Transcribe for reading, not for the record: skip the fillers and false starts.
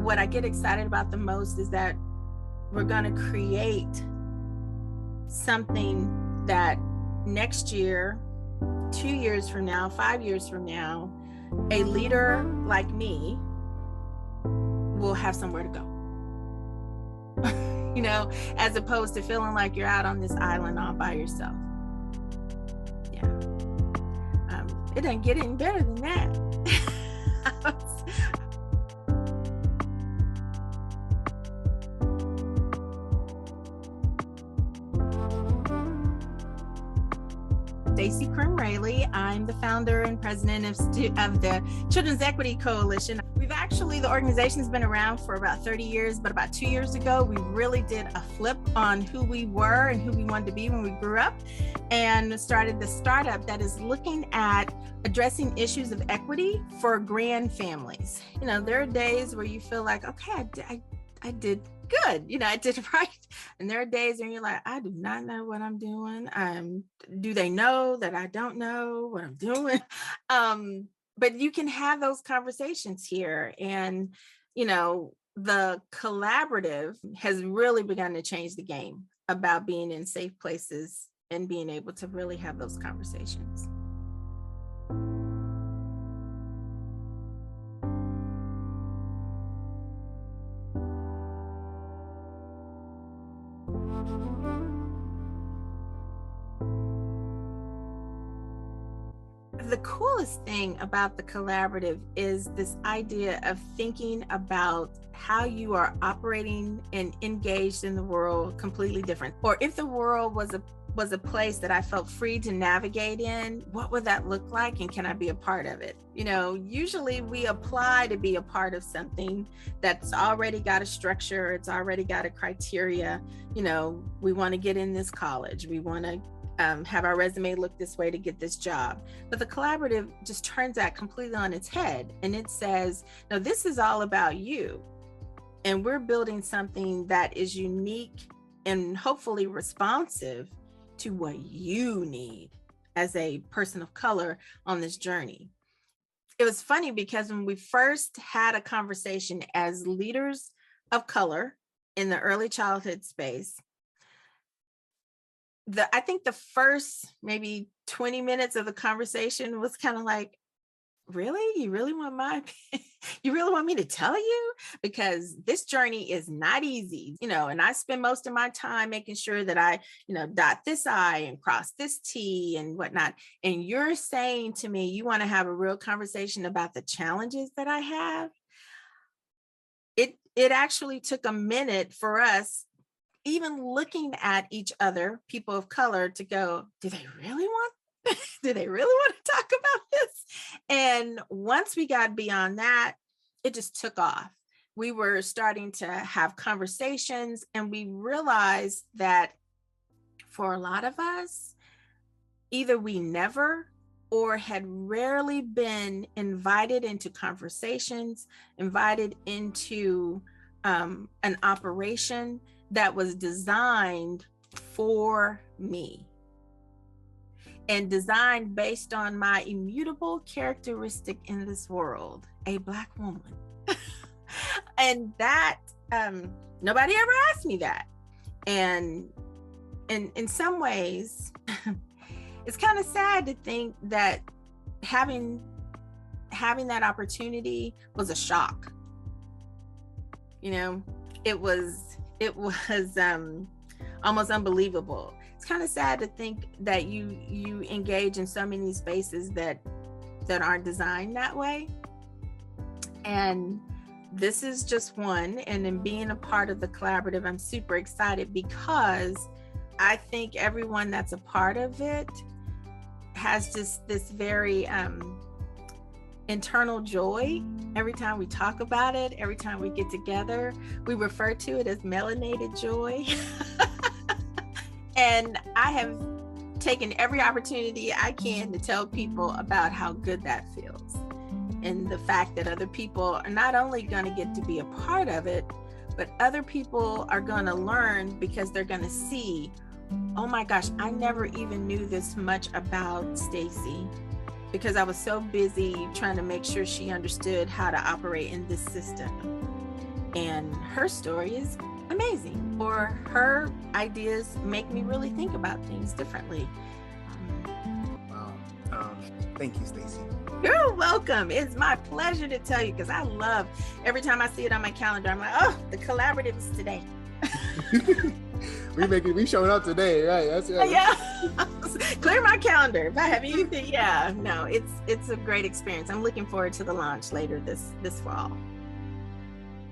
what I get excited about the most is that we're going to create something that next year, 2 years from now, 5 years from now, a leader like me will have somewhere to go. You know, as opposed to feeling like you're out on this island all by yourself. Yeah. It doesn't get any better than that. Staci Croom Raley. I'm the founder and president of the Children's Equity Coalition. The organization has been around for about 30 years, but about 2 years ago, we really did a flip on who we were and who we wanted to be when we grew up, and started the startup that is looking at addressing issues of equity for grand families. You know, there are days where you feel like, okay, I did good, you know, I did right. And there are days when you're like, I do not know what I'm doing. Do they know that I don't know what I'm doing? But you can have those conversations here. And, you know, the collaborative has really begun to change the game about being in safe places and being able to really have those conversations. The coolest thing about the collaborative is this idea of thinking about how you are operating and engaged in the world completely different. Or if the world was a place that I felt free to navigate in, what would that look like, and can I be a part of it? You know, usually we apply to be a part of something that's already got a structure, it's already got a criteria. You know, we want to get in this college, we want to have our resume look this way to get this job. But the collaborative just turns that completely on its head, and it says, no, this is all about you. And we're building something that is unique and hopefully responsive to what you need as a person of color on this journey. It was funny because when we first had a conversation as leaders of color in the early childhood space, I think the first maybe 20 minutes of the conversation was kind of like, really? You really want you really want me to tell you? Because this journey is not easy, you know, and I spend most of my time making sure that I, you know, dot this I and cross this T and whatnot. And you're saying to me, you want to have a real conversation about the challenges that I have. It actually took a minute for us, even looking at each other, people of color, to go, do they really want to talk about this? And once we got beyond that, it just took off. We were starting to have conversations, and we realized that for a lot of us, either we never or had rarely been invited into conversations, invited into an operation that was designed for me and designed based on my immutable characteristic in this world, a Black woman. And that, nobody ever asked me that. And in some ways, it's kind of sad to think that having that opportunity was a shock. You know, it was almost unbelievable. It's kind of sad to think that you engage in so many spaces that aren't designed that way. And this is just one. And in being a part of the collaborative, I'm super excited because I think everyone that's a part of it has just this very internal joy. Every time we talk about it, every time we get together, we refer to it as melanated joy. And I have taken every opportunity I can to tell people about how good that feels. And the fact that other people are not only going to get to be a part of it, but other people are going to learn because they're going to see, oh my gosh, I never even knew this much about Staci, because I was so busy trying to make sure she understood how to operate in this system. and her story is amazing, or her ideas make me really think about things differently. Wow. Thank you, Staci. You're welcome. It's my pleasure to tell you, because I love every time I see it on my calendar. I'm like, oh, the collaboratives today. we showing up today, right? That's right. Yeah. Clear my calendar if I have anything. Yeah, no, it's a great experience. I'm looking forward to the launch later this fall.